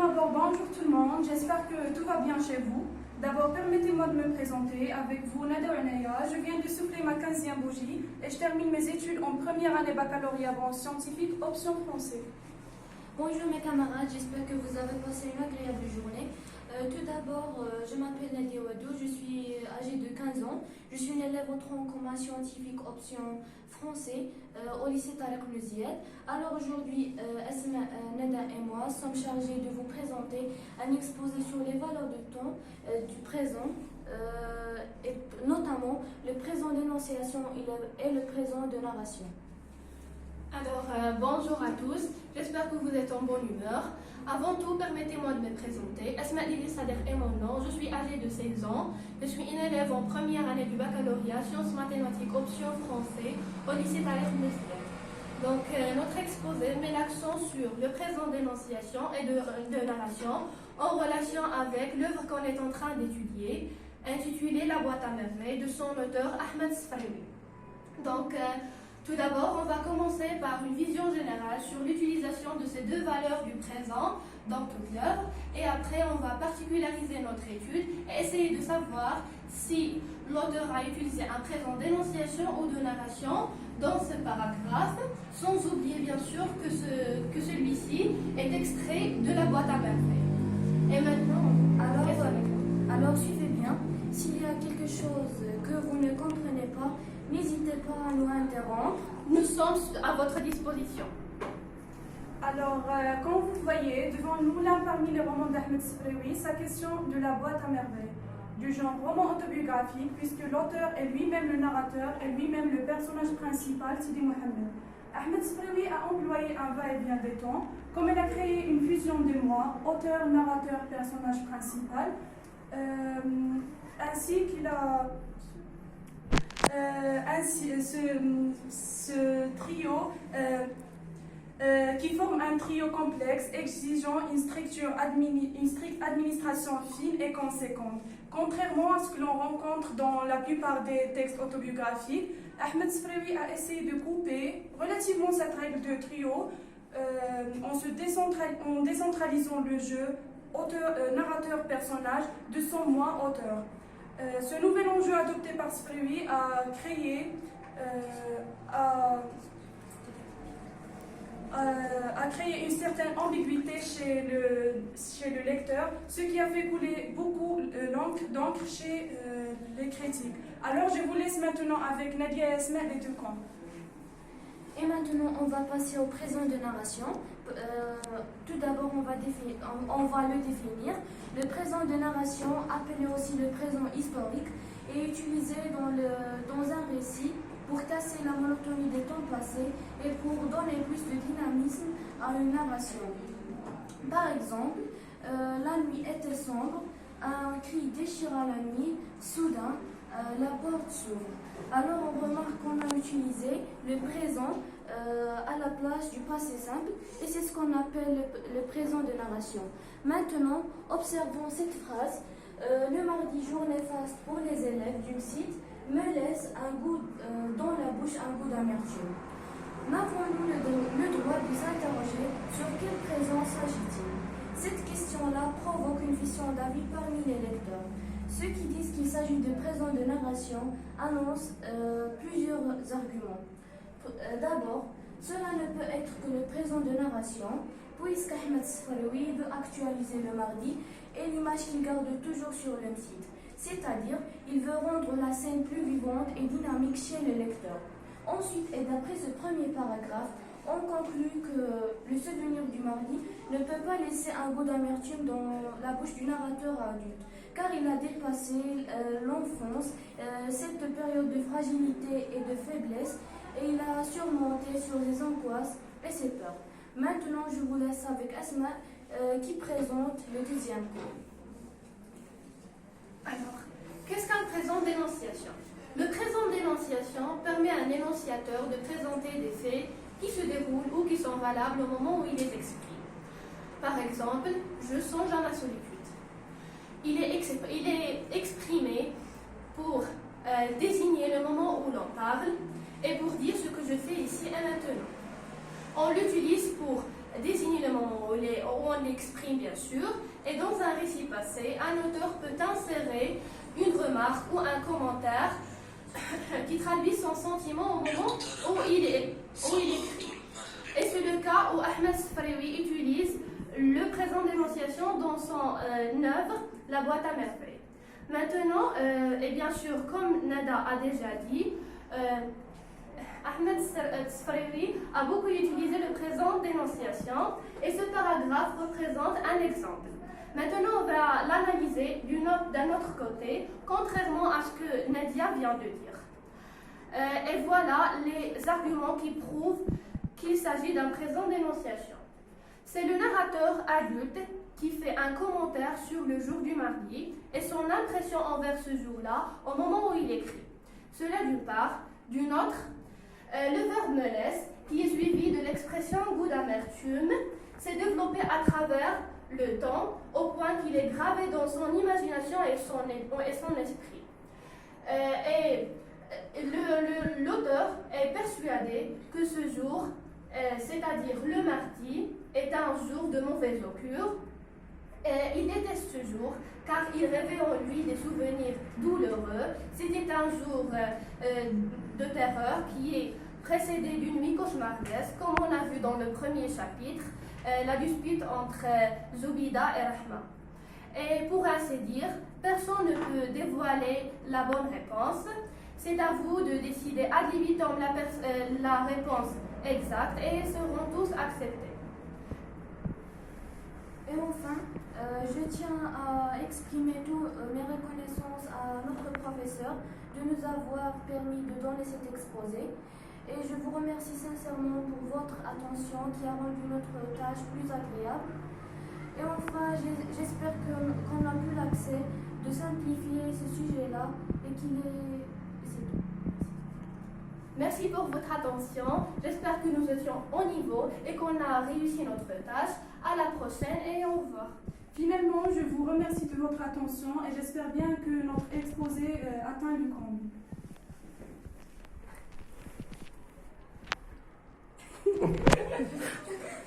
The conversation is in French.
d'abord, bonjour tout le monde, j'espère que tout va bien chez vous. D'abord, permettez-moi de me présenter. Avec vous, Nada Ounaya. Je viens de souffler ma 15e bougie et je termine mes études en première année baccalauréat branche scientifique, option français. Bonjour mes camarades, j'espère que vous avez passé une agréable journée. Tout d'abord, je m'appelle Nadia Wadou, je suis âgée de 15 ans. Je suis une élève en tronc commun scientifique option français au lycée Tarek Louziet. Alors aujourd'hui, Asma, Nada et moi sommes chargés de vous présenter un exposé sur les valeurs de temps du présent, et notamment le présent d'énonciation et le présent de narration. Alors, bonjour à tous, j'espère que vous êtes en bonne humeur. Avant tout, permettez-moi de me présenter. Asma Lili Sader est mon nom, je suis âgée de 16 ans. Je suis une élève en première année du baccalauréat sciences mathématiques option français au lycée Tarek Louziet. Donc, notre exposé met l'accent sur le présent d'énonciation et de narration en relation avec l'œuvre qu'on est en train d'étudier, intitulée La boîte à merveilles de son auteur Ahmed Sfaroui. Donc, tout d'abord, on va commencer par une vision générale sur l'utilisation de ces deux valeurs du présent dans toute l'œuvre, et après on va particulariser notre étude et essayer de savoir si l'auteur a utilisé un présent d'énonciation ou de narration dans ce paragraphe, sans oublier bien sûr que celui-ci est extrait de la boîte à merveilles. Et maintenant, alors suivez bien, s'il y a quelque chose que vous ne comprenez pas, n'hésitez pas à nous interrompre. Nous sommes à votre disposition. Alors, comme vous voyez, devant nous, l'un parmi les romans d'Ahmed Sfaroui, sa question de la boîte à merveilles, du genre roman autobiographique, puisque l'auteur est lui-même le narrateur et lui-même le personnage principal, Sidi Mohamed. Ahmed Sfaroui a employé un va-et-vient des temps, comme il a créé une fusion des moi, auteur, narrateur, personnage principal, ainsi qu'il a... ce trio qui forme un trio complexe exigeant une stricte administration fine et conséquente. Contrairement à ce que l'on rencontre dans la plupart des textes autobiographiques, Ahmed Sfaroui a essayé de couper relativement cette règle de trio en décentralisant le jeu narrateur-personnage de son moi auteur. Ce nouvel enjeu adopté par Sfaroui a créé une certaine ambiguïté chez le lecteur, ce qui a fait couler beaucoup d'encre chez les critiques. Alors je vous laisse maintenant avec Nadia et Asma les deux camps. Et maintenant, on va passer au présent de narration. Tout d'abord, on va le définir. Le présent de narration, appelé aussi le présent historique, est utilisé dans un récit pour casser la monotonie des temps passés et pour donner plus de dynamisme à une narration. Par exemple, la nuit était sombre, un cri déchira la nuit, soudain, la porte s'ouvre. Alors on remarque qu'on a utilisé le présent à la place du passé simple, et c'est ce qu'on appelle le présent de narration. Maintenant, observons cette phrase. Le mardi, jour néfaste pour les élèves du site, me laisse un goût dans la bouche, un goût d'amertume. N'avons-nous le droit de s'interroger sur quel présent s'agit-il? Cette question-là provoque une fission d'avis parmi les lecteurs. Ceux qui disent qu'il s'agit de présent de narration annoncent plusieurs arguments. D'abord, cela ne peut être que le présent de narration, puisqu'Ahmed Sfaroui veut actualiser le mardi et l'image qu'il garde toujours sur le site. C'est-à-dire, il veut rendre la scène plus vivante et dynamique chez le lecteur. Ensuite, et d'après ce premier paragraphe, on conclut que le souvenir du mardi ne peut pas laisser un goût d'amertume dans la bouche du narrateur adulte, car il a dépassé l'enfance, cette période de fragilité et de faiblesse, et il a surmonté sur les angoisses et ses peurs. Maintenant, je vous laisse avec Asma qui présente le deuxième cours. Alors, qu'est-ce qu'un présent d'énonciation? Le présent d'énonciation permet à un énonciateur de présenter des faits qui se déroulent ou qui sont valables au moment où il les exprime. Par exemple, je songe à ma solitude. Il est exprimé pour désigner le moment où l'on parle et pour dire ce que je fais ici et maintenant. On l'utilise pour désigner le moment où on l'exprime bien sûr, et dans un récit passé, un auteur peut insérer une remarque ou un commentaire qui traduit son sentiment au moment où il écrit. Et c'est le cas où Ahmed Sfraoui utilise le présent d'énonciation dans son œuvre La boîte à merveilles. Maintenant, et bien sûr, comme Nada a déjà dit, Ahmed Sfraoui a beaucoup utilisé le présent d'énonciation et ce paragraphe représente un exemple. Maintenant, on va l'analyser d'un autre côté, contrairement à ce que Nadia vient de dire. Et voilà les arguments qui prouvent qu'il s'agit d'un présent d'énonciation. C'est le narrateur adulte qui fait un commentaire sur le jour du mardi et son impression envers ce jour-là au moment où il écrit. Cela d'une part. D'une autre, le verbe me laisse, qui est suivi de l'expression goût d'amertume, s'est développé à travers le temps au point qu'il est gravé dans son imagination et son esprit. Et l'auteur est persuadé que ce jour, c'est-à-dire le mardi, est un jour de mauvaise augure. Il déteste ce jour car il rêvait en lui des souvenirs douloureux. C'était un jour de terreur qui est précédé d'une nuit cauchemardesque, comme on a vu dans le premier chapitre, la dispute entre Zoubida et Rahma. Et pour ainsi dire, personne ne peut dévoiler la bonne réponse. C'est à vous de décider ad libitum la réponse exacte et ils seront tous acceptés. Et enfin, je tiens à exprimer toutes mes reconnaissances à notre professeur de nous avoir permis de donner cet exposé. Et je vous remercie sincèrement pour votre attention qui a rendu notre tâche plus agréable. Et enfin, j'espère qu'on a pu l'accès de simplifier ce sujet-là et qu'il est... C'est tout. Merci pour votre attention. J'espère que nous étions au niveau et qu'on a réussi notre tâche. À la prochaine et au revoir. Finalement, je vous remercie de votre attention et j'espère bien que notre exposé atteint le comble.